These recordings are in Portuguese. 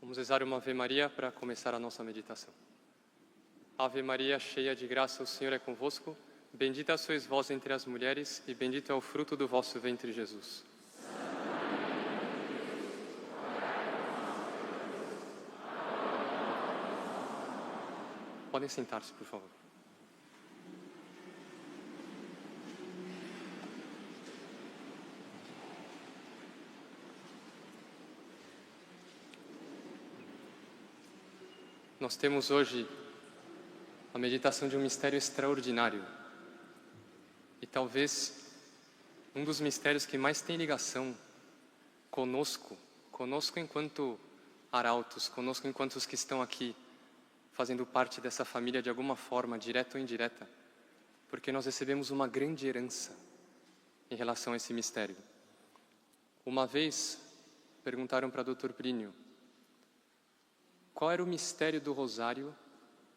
Vamos rezar uma Ave Maria para começar a nossa meditação. Ave Maria, cheia de graça, o Senhor é convosco. Bendita sois vós entre as mulheres, e bendito é o fruto do vosso ventre, Jesus. Podem sentar-se, por favor. Nós temos hoje a meditação de um mistério extraordinário. E talvez um dos mistérios que mais tem ligação conosco enquanto arautos, conosco enquanto os que estão aqui fazendo parte dessa família de alguma forma, direta ou indireta, porque nós recebemos uma grande herança em relação a esse mistério. Uma vez perguntaram para Dr. Plínio qual era o mistério do rosário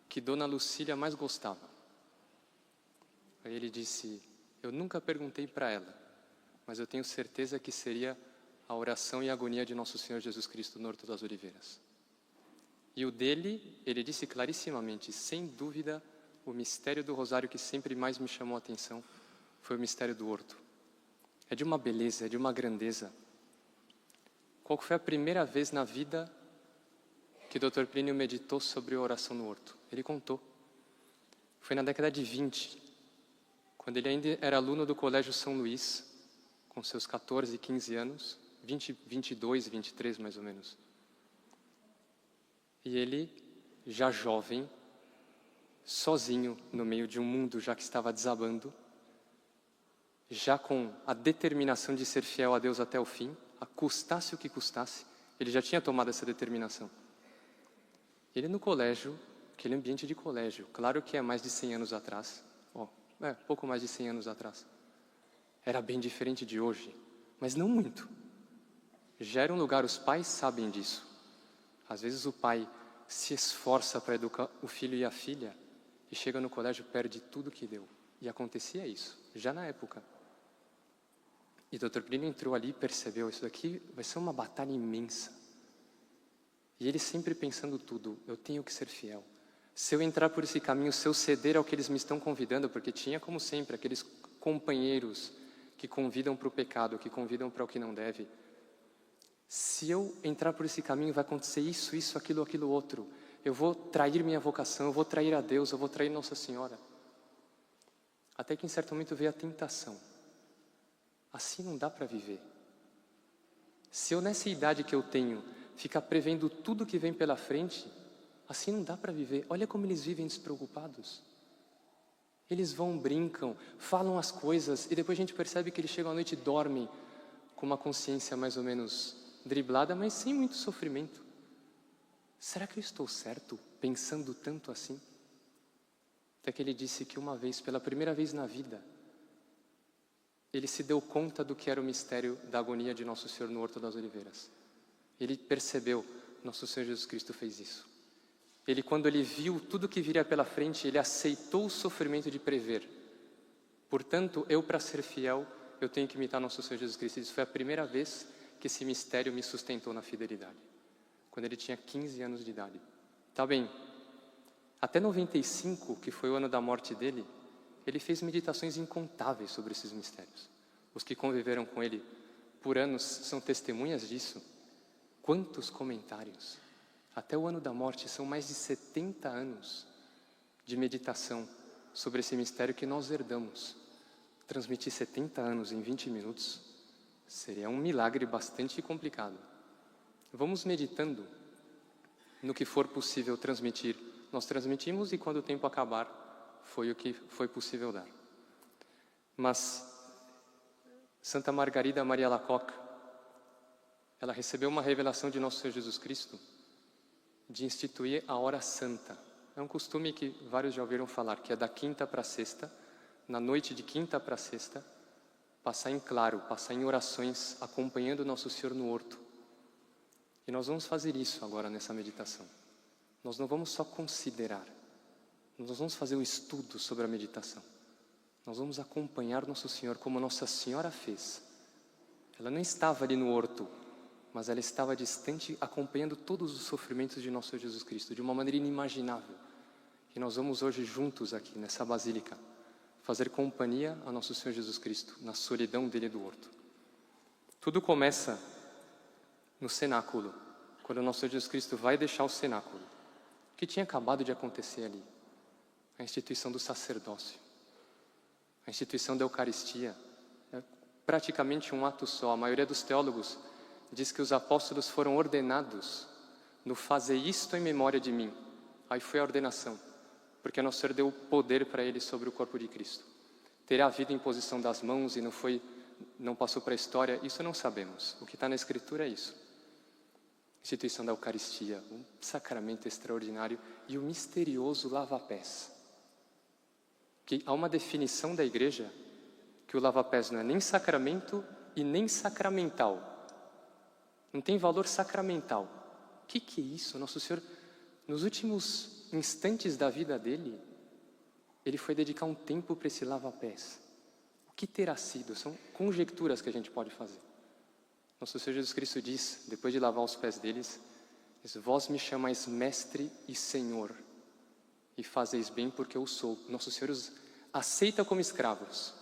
que Dona Lucília mais gostava. Aí ele disse: eu nunca perguntei para ela, mas eu tenho certeza que seria a oração e a agonia de Nosso Senhor Jesus Cristo no Horto das Oliveiras. E o dele, ele disse clarissimamente, sem dúvida, o mistério do rosário que sempre mais me chamou a atenção foi o mistério do horto. É de uma beleza, é de uma grandeza. Qual foi a primeira vez na vida que Dr. Plínio meditou sobre a oração no horto? Ele contou. Foi na década de 20, quando ele ainda era aluno do Colégio São Luís, com seus 14, 15 anos, 22, 23 mais ou menos. E ele, já jovem, sozinho no meio de um mundo já que estava desabando, já com a determinação de ser fiel a Deus até o fim, a custasse o que custasse, ele já tinha tomado essa determinação. Ele no colégio, aquele ambiente de colégio, claro que é mais de 100 anos atrás, pouco mais de 100 anos atrás, era bem diferente de hoje, mas não muito. Já era um lugar, os pais sabem disso. Às vezes o pai se esforça para educar o filho e a filha e chega no colégio e perde tudo que deu. E acontecia isso, já na época. E Dr. Plínio entrou ali e percebeu, isso daqui vai ser uma batalha imensa. E ele sempre pensando tudo, eu tenho que ser fiel. Se eu entrar por esse caminho, se eu ceder ao que eles me estão convidando, porque tinha como sempre aqueles companheiros que convidam para o pecado, que convidam para o que não deve. Se eu entrar por esse caminho, vai acontecer isso, aquilo outro. Eu vou trair minha vocação, eu vou trair a Deus, eu vou trair Nossa Senhora. Até que em certo momento veio a tentação. Assim não dá para viver. Se eu nessa idade que eu tenho, ficar prevendo tudo que vem pela frente, assim não dá para viver. Olha como eles vivem despreocupados. Eles vão, brincam, falam as coisas e depois a gente percebe que eles chegam à noite e dormem com uma consciência mais ou menos driblada, mas sem muito sofrimento. Será que eu estou certo pensando tanto assim? Até que ele disse que uma vez, pela primeira vez na vida, ele se deu conta do que era o mistério da agonia de Nosso Senhor no Horto das Oliveiras. Ele percebeu, Nosso Senhor Jesus Cristo fez isso. Ele, quando ele viu tudo que viria pela frente, ele aceitou o sofrimento de prever. Portanto, eu, para ser fiel, eu tenho que imitar Nosso Senhor Jesus Cristo. Isso foi a primeira vez que esse mistério me sustentou na fidelidade. Quando ele tinha 15 anos de idade. Tá bem, até 95, que foi o ano da morte dele, ele fez meditações incontáveis sobre esses mistérios. Os que conviveram com ele por anos são testemunhas disso. Quantos comentários! Até o ano da morte são mais de 70 anos de meditação sobre esse mistério que nós herdamos. Transmitir 70 anos em 20 minutos seria um milagre bastante complicado. Vamos meditando no que for possível transmitir. Nós transmitimos e quando o tempo acabar, foi o que foi possível dar. Mas Santa Margarida Maria Alacoque, ela recebeu uma revelação de Nosso Senhor Jesus Cristo de instituir a hora santa. É um costume que vários já ouviram falar, que é da quinta para sexta, na noite de quinta para sexta, passar em claro, passar em orações, acompanhando Nosso Senhor no horto. E nós vamos fazer isso agora nessa meditação. Nós não vamos só considerar, nós vamos fazer um estudo sobre a meditação. Nós vamos acompanhar Nosso Senhor como Nossa Senhora fez. Ela não estava ali no horto, mas ela estava distante, acompanhando todos os sofrimentos de nosso Senhor Jesus Cristo, de uma maneira inimaginável. E nós vamos hoje juntos aqui, nessa basílica, fazer companhia a nosso Senhor Jesus Cristo, na solidão dele do horto. Tudo começa no cenáculo, quando o nosso Senhor Jesus Cristo vai deixar o cenáculo. O que tinha acabado de acontecer ali? A instituição do sacerdócio, a instituição da Eucaristia. É praticamente um ato só. A maioria dos teólogos diz que os apóstolos foram ordenados no fazer isto em memória de mim. Aí foi a ordenação, porque nosso Senhor deu o poder para eles sobre o corpo de Cristo. Ter a vida em posição das mãos e não passou para a história, isso não sabemos. O que está na Escritura é isso. Instituição da Eucaristia, um sacramento extraordinário e o misterioso lava-pés. Que há uma definição da igreja que o lava-pés não é nem sacramento e nem sacramental. Não tem valor sacramental. O que é isso? Nosso Senhor, nos últimos instantes da vida dele, ele foi dedicar um tempo para esse lava-pés. O que terá sido? São conjecturas que a gente pode fazer. Nosso Senhor Jesus Cristo diz, depois de lavar os pés deles, diz, vós me chamais mestre e senhor, e fazeis bem porque eu sou. Nosso Senhor os aceita como escravos.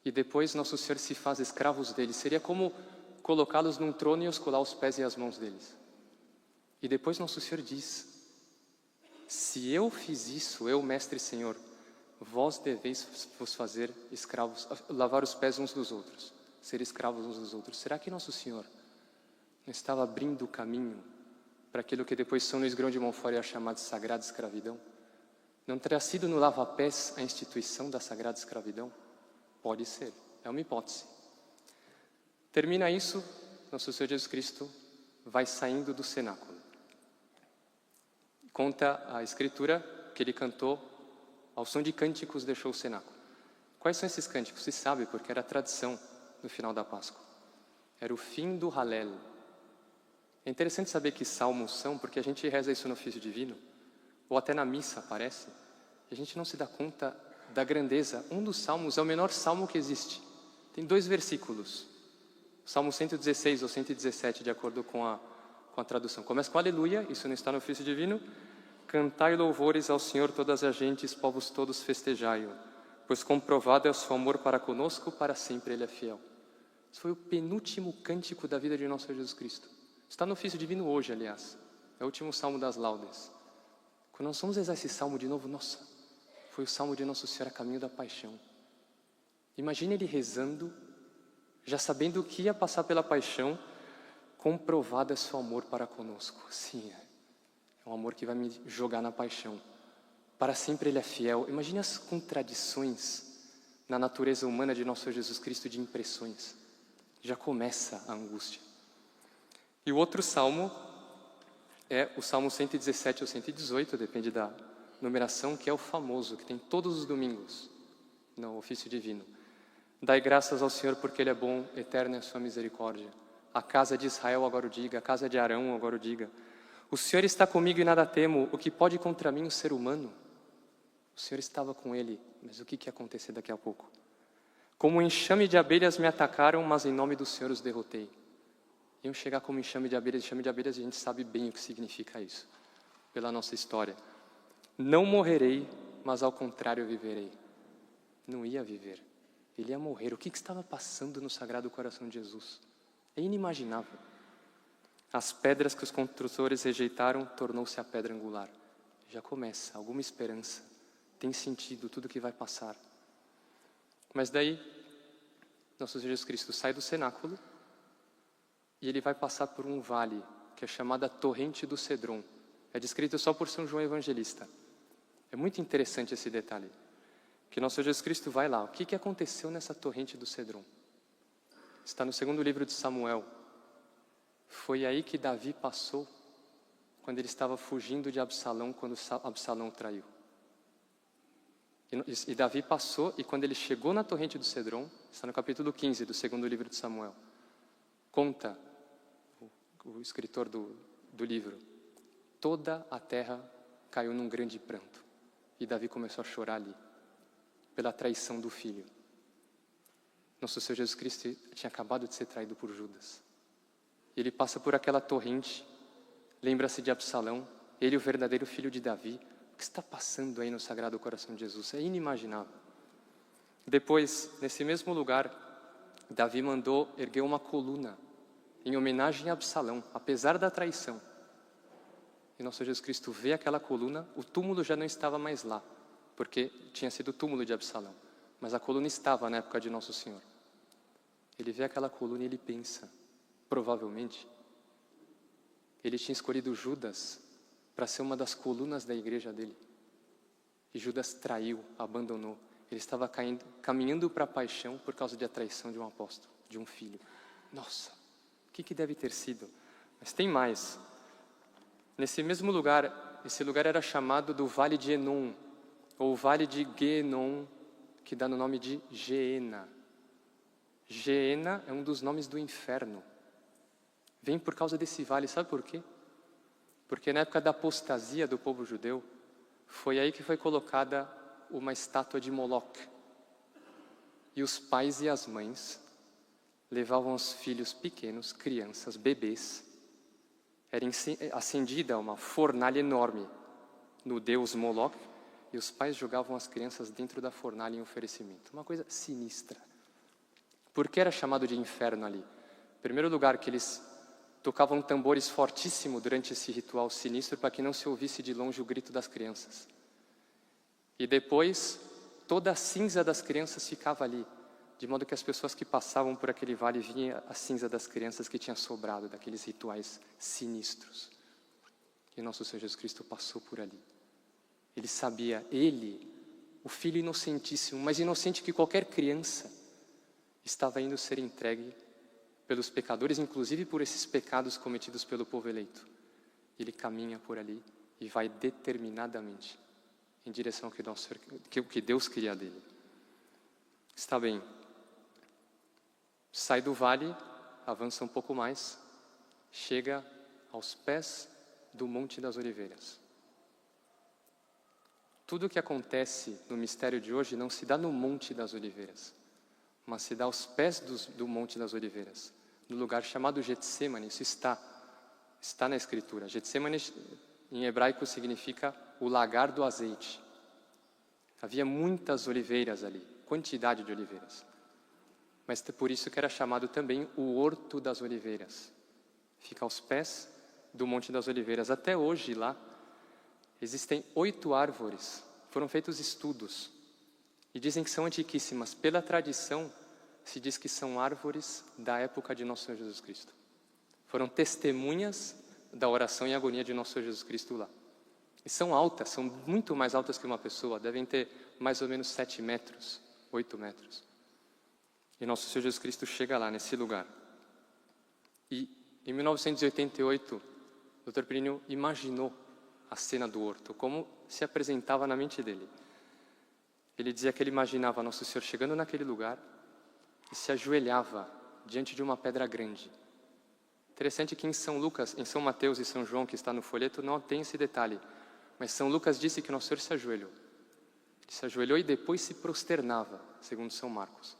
E depois nosso Senhor se faz escravos deles. Seria como colocá-los num trono e os colar os pés e as mãos deles. E depois nosso Senhor diz, se eu fiz isso, eu, mestre e senhor, vós deveis vos fazer escravos, lavar os pés uns dos outros, ser escravos uns dos outros. Será que nosso Senhor não estava abrindo o caminho para aquilo que depois São Luís Grão de Montfort é chamado de sagrada escravidão? Não teria sido no lava-pés a instituição da sagrada escravidão? Pode ser, é uma hipótese. Termina isso, nosso Senhor Jesus Cristo vai saindo do cenáculo. Conta a Escritura que ele cantou, ao som de cânticos deixou o cenáculo. Quais são esses cânticos? Se sabe, porque era a tradição no final da Páscoa. Era o fim do Halel. É interessante saber que salmos são, porque a gente reza isso no ofício divino, ou até na missa aparece, e a gente não se dá conta da grandeza. Um dos salmos é o menor salmo que existe. Tem 2 versículos. Salmo 116 ou 117, de acordo com a tradução. Começa com aleluia, isso não está no ofício divino. Cantai louvores ao Senhor todas as gentes, povos todos festejai-o, pois comprovado é o seu amor para conosco, para sempre ele é fiel. Esse foi o penúltimo cântico da vida de nosso Senhor Jesus Cristo. Está no ofício divino hoje, aliás. É o último salmo das laudes. Quando nós vamos rezar esse salmo de novo, nossa, foi o salmo de Nosso Senhor a caminho da paixão. Imagine ele rezando, já sabendo que ia passar pela paixão, comprovado é seu amor para conosco. Sim, é um amor que vai me jogar na paixão. Para sempre ele é fiel. Imagine as contradições na natureza humana de nosso Senhor Jesus Cristo de impressões. Já começa a angústia. E o outro salmo é o Salmo 117 ou 118, depende da numeração, que é o famoso, que tem todos os domingos no ofício divino. Dai graças ao Senhor porque Ele é bom, eterna é a sua misericórdia. A casa de Israel agora o diga, a casa de Arão agora o diga. O Senhor está comigo e nada temo, o que pode contra mim o ser humano? O Senhor estava com ele, mas o que ia acontecer daqui a pouco? Como um enxame de abelhas me atacaram, mas em nome do Senhor os derrotei. Iam chegar como enxame de abelhas a gente sabe bem o que significa isso, pela nossa história. Não morrerei, mas ao contrário viverei. Não ia viver, ele ia morrer. O que estava passando no Sagrado Coração de Jesus? É inimaginável. As pedras que os construtores rejeitaram tornou-se a pedra angular. Já começa, alguma esperança, tem sentido tudo que vai passar. Mas daí, nosso Jesus Cristo sai do cenáculo e ele vai passar por um vale, que é chamada Torrente do Cedron. É descrito só por São João Evangelista. É muito interessante esse detalhe, que nosso Jesus Cristo vai lá. O que aconteceu nessa Torrente do Cedron? Está no 2º livro de Samuel. Foi aí que Davi passou, quando ele estava fugindo de Absalão, quando Absalão o traiu. E Davi passou, e quando ele chegou na Torrente do Cedron, está no capítulo 15 do 2º livro de Samuel, conta o escritor do livro, toda a terra caiu num grande pranto. E Davi começou a chorar ali, pela traição do filho. Nosso Senhor Jesus Cristo tinha acabado de ser traído por Judas. Ele passa por aquela torrente, lembra-se de Absalão, ele o verdadeiro filho de Davi. O que está passando aí no Sagrado Coração de Jesus? É inimaginável. Depois, nesse mesmo lugar, Davi mandou erguer uma coluna em homenagem a Absalão, apesar da traição. E nosso Jesus Cristo vê aquela coluna, o túmulo já não estava mais lá, porque tinha sido o túmulo de Absalão, mas a coluna estava na época de Nosso Senhor. Ele vê aquela coluna e ele pensa, provavelmente, ele tinha escolhido Judas para ser uma das colunas da igreja dele. E Judas traiu, abandonou. Ele estava caminhando para a paixão por causa da traição de um apóstolo, de um filho. Nossa, o que deve ter sido? Mas tem mais. Nesse mesmo lugar, esse lugar era chamado do Vale de Enom, ou Vale de Guenon, que dá no nome de Geena. Geena é um dos nomes do inferno. Vem por causa desse vale, sabe por quê? Porque na época da apostasia do povo judeu, foi aí que foi colocada uma estátua de Moloque. E os pais e as mães levavam os filhos pequenos, crianças, bebês. Era acendida uma fornalha enorme no deus Moloque, e os pais jogavam as crianças dentro da fornalha em oferecimento. Uma coisa sinistra. Por que era chamado de inferno ali? Em primeiro lugar, que eles tocavam tambores fortíssimo durante esse ritual sinistro para que não se ouvisse de longe o grito das crianças. E depois, toda a cinza das crianças ficava ali, de modo que as pessoas que passavam por aquele vale vinham a cinza das crianças que tinha sobrado daqueles rituais sinistros. E nosso Senhor Jesus Cristo passou por ali. Ele sabia, ele, o Filho inocentíssimo, mais inocente que qualquer criança, estava indo ser entregue pelos pecadores, inclusive por esses pecados cometidos pelo povo eleito. Ele caminha por ali e vai determinadamente em direção ao que Deus queria dele. Está bem. Sai do vale, avança um pouco mais, chega aos pés do Monte das Oliveiras. Tudo o que acontece no mistério de hoje não se dá no Monte das Oliveiras, mas se dá aos pés do Monte das Oliveiras, no lugar chamado Getsêmani. Isso está na Escritura. Getsêmani, em hebraico, significa o lagar do azeite. Havia muitas oliveiras ali, quantidade de oliveiras. Mas por isso que era chamado também o Horto das Oliveiras. Fica aos pés do Monte das Oliveiras. Até hoje lá, existem 8 árvores. Foram feitos estudos. E dizem que são antiquíssimas. Pela tradição, se diz que são árvores da época de Nosso Senhor Jesus Cristo. Foram testemunhas da oração e agonia de Nosso Senhor Jesus Cristo lá. E são altas, são muito mais altas que uma pessoa. Devem ter mais ou menos 7 metros, 8 metros. E Nosso Senhor Jesus Cristo chega lá, nesse lugar. E em 1988, o Dr. Plínio imaginou a cena do horto, como se apresentava na mente dele. Ele dizia que ele imaginava Nosso Senhor chegando naquele lugar e se ajoelhava diante de uma pedra grande. Interessante que em São Lucas, em São Mateus e São João, que está no folheto, não tem esse detalhe. Mas São Lucas disse que Nosso Senhor se ajoelhou. Ele se ajoelhou e depois se prosternava, segundo São Marcos.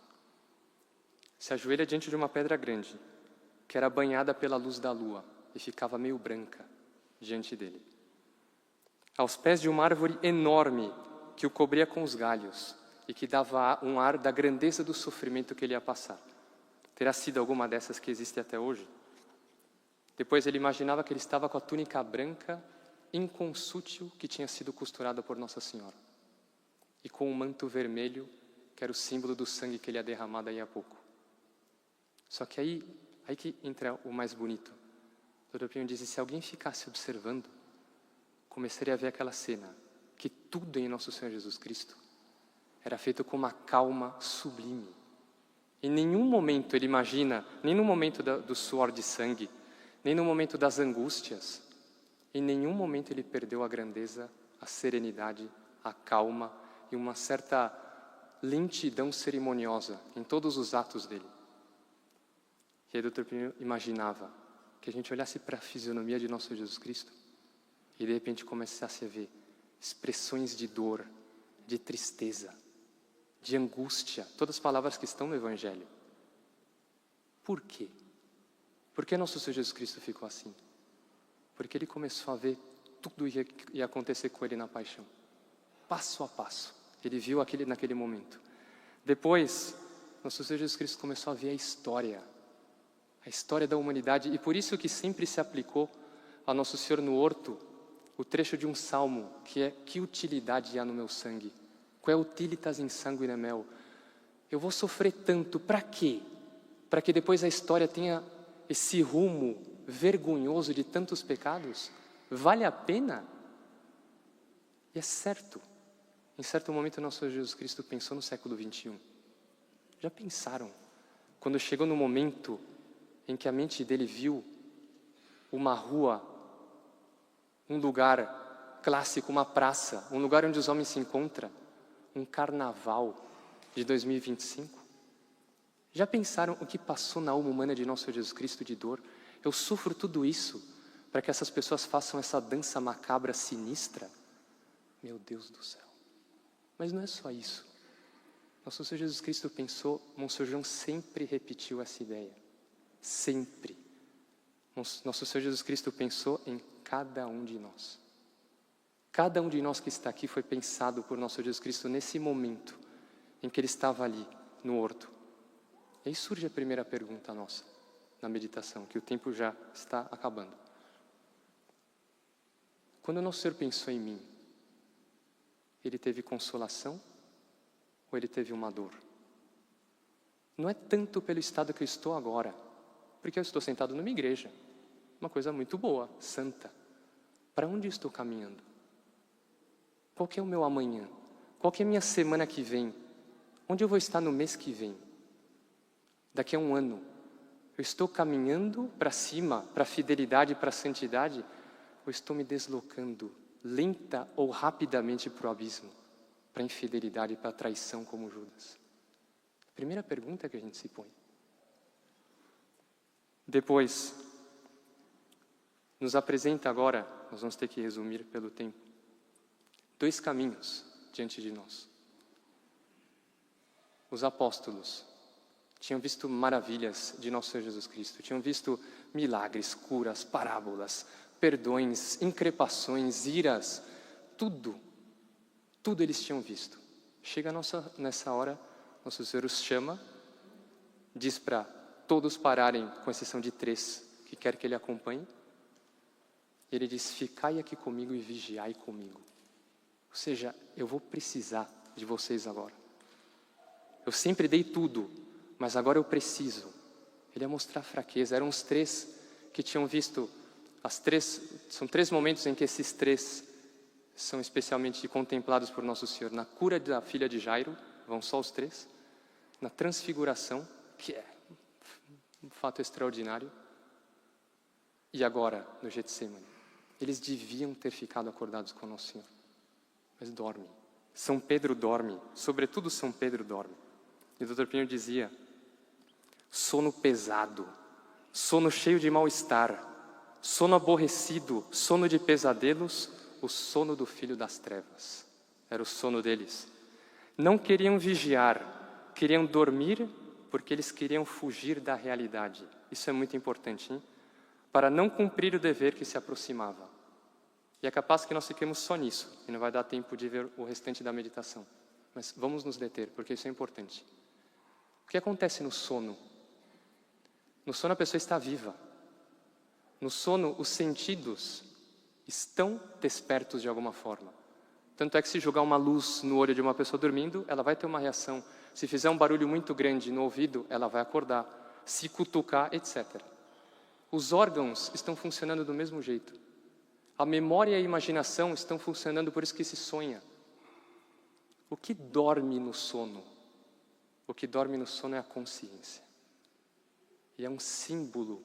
Se ajoelha diante de uma pedra grande, que era banhada pela luz da lua e ficava meio branca diante dele. Aos pés de uma árvore enorme que o cobria com os galhos e que dava um ar da grandeza do sofrimento que ele ia passar. Terá sido alguma dessas que existe até hoje? Depois ele imaginava que ele estava com a túnica branca inconsútil que tinha sido costurada por Nossa Senhora e com um manto vermelho que era o símbolo do sangue que ele ia derramar daí a pouco. Só que aí que entra o mais bonito. O Dr. Plínio diz, se alguém ficasse observando, começaria a ver aquela cena, que tudo em Nosso Senhor Jesus Cristo era feito com uma calma sublime. Em nenhum momento ele imagina, nem no momento do suor de sangue, nem no momento das angústias, em nenhum momento ele perdeu a grandeza, a serenidade, a calma e uma certa lentidão cerimoniosa em todos os atos dele. E aí o Dr. Plínio imaginava que a gente olhasse para a fisionomia de Nosso Jesus Cristo e de repente começasse a ver expressões de dor, de tristeza, de angústia, todas as palavras que estão no Evangelho. Por quê? Por que nosso Senhor Jesus Cristo ficou assim? Porque ele começou a ver tudo que ia acontecer com ele na paixão. Passo a passo. Ele viu naquele momento. Depois, nosso Senhor Jesus Cristo começou a ver a história da humanidade, e por isso que sempre se aplicou a Nosso Senhor no horto o trecho de um salmo, que é: que utilidade há no meu sangue? Qual é utilitas in sanguine meo? Eu vou sofrer tanto, para quê? Para que depois a história tenha esse rumo vergonhoso de tantos pecados? Vale a pena? E é certo. Em certo momento, nosso Senhor Jesus Cristo pensou no século 21. Já pensaram? Quando chegou no momento em que a mente dele viu uma rua, um lugar clássico, uma praça, um lugar onde os homens se encontram, um carnaval de 2025? Já pensaram o que passou na alma humana de nosso Senhor Jesus Cristo de dor? Eu sofro tudo isso para que essas pessoas façam essa dança macabra, sinistra? Meu Deus do céu. Mas não é só isso. Nosso Senhor Jesus Cristo pensou, Monsenhor João sempre repetiu essa ideia. Sempre. Nosso Senhor Jesus Cristo pensou em cada um de nós. Cada um de nós que está aqui foi pensado por nosso Jesus Cristo nesse momento em que ele estava ali, no horto. E aí surge a primeira pergunta nossa, na meditação, que o tempo já está acabando. Quando nosso Senhor pensou em mim, ele teve consolação ou ele teve uma dor? Não é tanto pelo estado que eu estou agora, porque eu estou sentado numa igreja, uma coisa muito boa, santa. Para onde eu estou caminhando? Qual que é o meu amanhã? Qual que é a minha semana que vem? Onde eu vou estar no mês que vem? Daqui a um ano? Eu estou caminhando para cima, para a fidelidade, para a santidade? Ou estou me deslocando lenta ou rapidamente para o abismo, para a infidelidade, para a traição como Judas? Primeira pergunta que a gente se põe. Depois, nos apresenta agora, nós vamos ter que resumir pelo tempo, 2 caminhos diante de nós. Os apóstolos tinham visto maravilhas de nosso Senhor Jesus Cristo, tinham visto milagres, curas, parábolas, perdões, increpações, iras, tudo eles tinham visto. Chega nessa hora, nosso Senhor os chama, diz para todos pararem, com exceção de 3, que quer que ele acompanhe. Ele diz: ficai aqui comigo e vigiai comigo. Ou seja, eu vou precisar de vocês agora. Eu sempre dei tudo, mas agora eu preciso. Ele ia mostrar fraqueza. Eram os 3 que tinham visto são 3 momentos em que esses 3 são especialmente contemplados por nosso Senhor. Na cura da filha de Jairo, vão só os 3. Na transfiguração, que é um fato extraordinário. E agora, no Getsemane. Eles deviam ter ficado acordados com nosso Senhor. Mas dormem. São Pedro dorme. Sobretudo São Pedro dorme. E o Dr. Pinho dizia: sono pesado, sono cheio de mal-estar, sono aborrecido, sono de pesadelos, o sono do filho das trevas. Era o sono deles. Não queriam vigiar, queriam dormir, porque eles queriam fugir da realidade. Isso é muito importante, hein? Para não cumprir o dever que se aproximava. E é capaz que nós fiquemos só nisso, e não vai dar tempo de ver o restante da meditação. Mas vamos nos deter, porque isso é importante. O que acontece no sono? No sono a pessoa está viva. No sono os sentidos estão despertos de alguma forma. Tanto é que se jogar uma luz no olho de uma pessoa dormindo, ela vai ter uma reação. Se fizer um barulho muito grande no ouvido, ela vai acordar. Se cutucar, etc. Os órgãos estão funcionando do mesmo jeito. A memória e a imaginação estão funcionando, por isso que se sonha. O que dorme no sono? O que dorme no sono é a consciência. E é um símbolo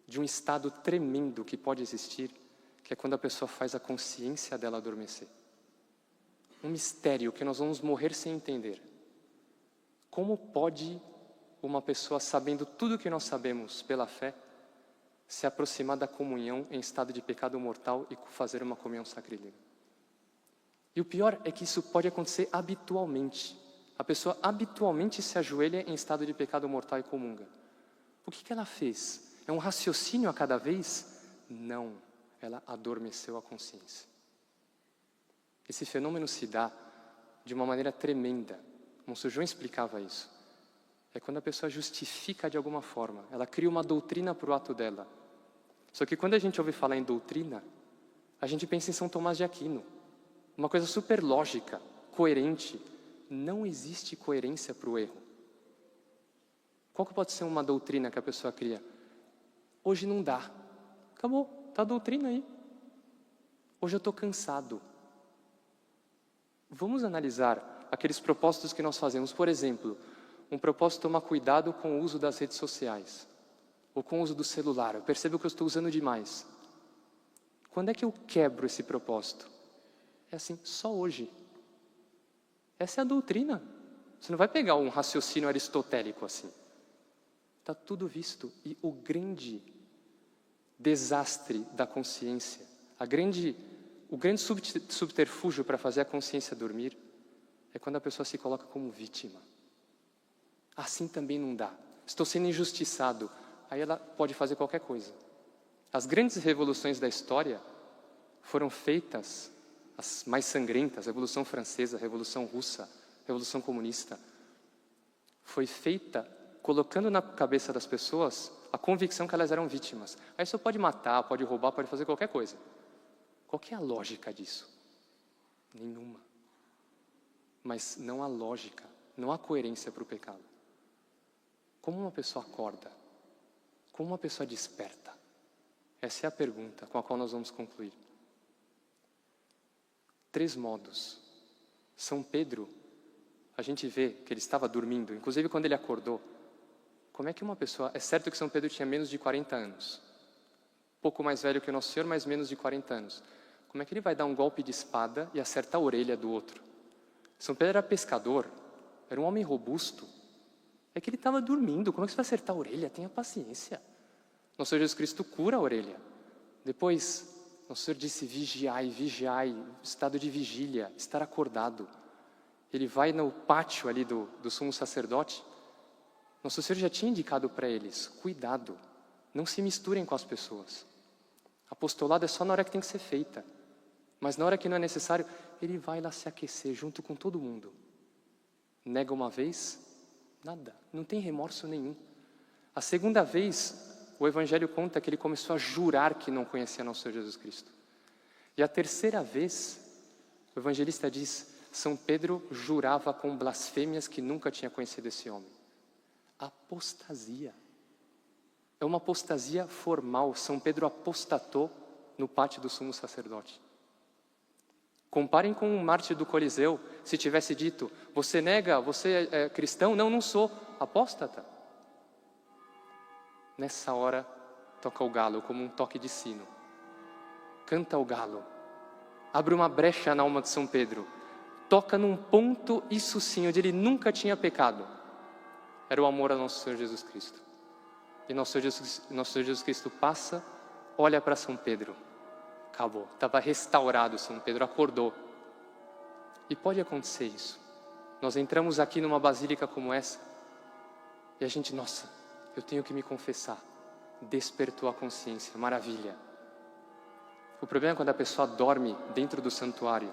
de um estado tremendo que pode existir, que é quando a pessoa faz a consciência dela adormecer. Um mistério que nós vamos morrer sem entender. Como pode uma pessoa, sabendo tudo o que nós sabemos pela fé, se aproximar da comunhão em estado de pecado mortal e fazer uma comunhão sacrílega? E o pior é que isso pode acontecer habitualmente. A pessoa habitualmente se ajoelha em estado de pecado mortal e comunga. O que ela fez? É um raciocínio a cada vez? Não, ela adormeceu a consciência. Esse fenômeno se dá de uma maneira tremenda. Monsenhor João explicava isso. É quando a pessoa justifica de alguma forma. Ela cria uma doutrina para o ato dela. Só que quando a gente ouve falar em doutrina, a gente pensa em São Tomás de Aquino. Uma coisa super lógica, coerente. Não existe coerência para o erro. Qual que pode ser uma doutrina que a pessoa cria? Hoje não dá. Acabou, tá a doutrina aí. Hoje eu estou cansado. Vamos analisar aqueles propósitos que nós fazemos. Por exemplo, um propósito tomar cuidado com o uso das redes sociais. Ou com o uso do celular. Eu percebo que eu estou usando demais. Quando é que eu quebro esse propósito? É assim, só hoje. Essa é a doutrina. Você não vai pegar um raciocínio aristotélico assim. Está tudo visto. E o grande desastre da consciência, o grande subterfúgio para fazer a consciência dormir, é quando a pessoa se coloca como vítima. Assim também não dá. Estou sendo injustiçado. Aí ela pode fazer qualquer coisa. As grandes revoluções da história foram feitas, as mais sangrentas, a Revolução Francesa, a Revolução Russa, a Revolução Comunista, foi feita colocando na cabeça das pessoas a convicção que elas eram vítimas. Aí você pode matar, pode roubar, pode fazer qualquer coisa. Qual que é a lógica disso? Nenhuma. Mas não há lógica, não há coerência para o pecado. Como uma pessoa acorda? Como uma pessoa desperta? Essa é a pergunta com a qual nós vamos concluir. 3 modos. São Pedro, a gente vê que ele estava dormindo, inclusive quando ele acordou. Como é que uma pessoa... É certo que São Pedro tinha menos de 40 anos. Pouco mais velho que o Nosso Senhor, mas menos de 40 anos. Como é que ele vai dar um golpe de espada e acertar a orelha do outro? São Pedro era pescador, era um homem robusto. É que ele estava dormindo. Como é que você vai acertar a orelha? Tenha paciência. Nosso Senhor Jesus Cristo cura a orelha. Depois, Nosso Senhor disse, vigiai, estado de vigília, estar acordado. Ele vai no pátio ali do sumo sacerdote. Nosso Senhor já tinha indicado para eles, cuidado, não se misturem com as pessoas. Apostolado é só na hora que tem que ser feita. Mas na hora que não é necessário, ele vai lá se aquecer junto com todo mundo. Nega uma vez, nada, não tem remorso nenhum. A segunda vez, o Evangelho conta que ele começou a jurar que não conhecia Nosso Senhor Jesus Cristo. E a terceira vez, o evangelista diz, São Pedro jurava com blasfêmias que nunca tinha conhecido esse homem. Apostasia. É uma apostasia formal. São Pedro apostatou no pátio do sumo sacerdote. Comparem com um mártir do Coliseu, se tivesse dito, você nega, você é cristão? Não, não sou. Apóstata. Nessa hora, toca o galo como um toque de sino. Canta o galo. Abre uma brecha na alma de São Pedro. Toca num ponto, isso sim, onde ele nunca tinha pecado. Era o amor a Nosso Senhor Jesus Cristo. E Nosso Senhor Jesus Cristo passa, olha para São Pedro. Acabou, estava restaurado São Pedro, acordou. E pode acontecer isso. Nós entramos aqui numa basílica como essa, e a gente, nossa, eu tenho que me confessar. Despertou a consciência, maravilha. O problema é quando a pessoa dorme dentro do santuário.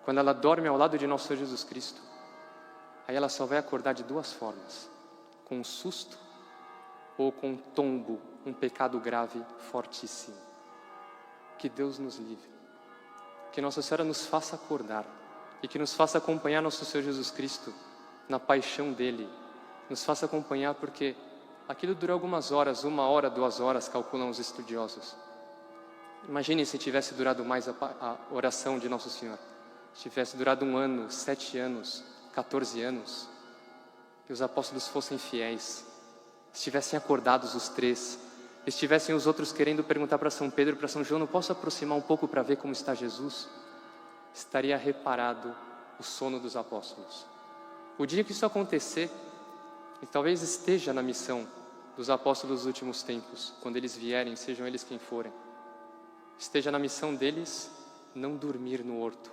Quando ela dorme ao lado de Nosso Senhor Jesus Cristo. Aí ela só vai acordar de 2 formas. Com um susto ou com um tombo, um pecado grave fortíssimo. Que Deus nos livre. Que Nossa Senhora nos faça acordar e que nos faça acompanhar Nosso Senhor Jesus Cristo na paixão dele. Nos faça acompanhar porque aquilo durou algumas horas, 1 hora, 2 horas, calculam os estudiosos. Imagine se tivesse durado mais a oração de Nosso Senhor. Se tivesse durado 1 ano, 7 anos, 14 anos. Que os apóstolos fossem fiéis. Estivessem acordados os 3. Estivessem os outros querendo perguntar para São Pedro, para São João, não posso aproximar um pouco para ver como está Jesus? Estaria reparado o sono dos apóstolos. O dia que isso acontecer, e talvez esteja na missão dos apóstolos dos últimos tempos, quando eles vierem, sejam eles quem forem, esteja na missão deles não dormir no horto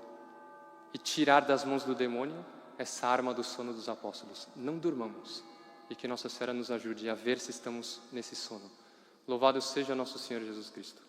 e tirar das mãos do demônio essa arma do sono dos apóstolos. Não durmamos. e que Nossa Senhora nos ajude a ver se estamos nesse sono. Louvado seja nosso Senhor Jesus Cristo.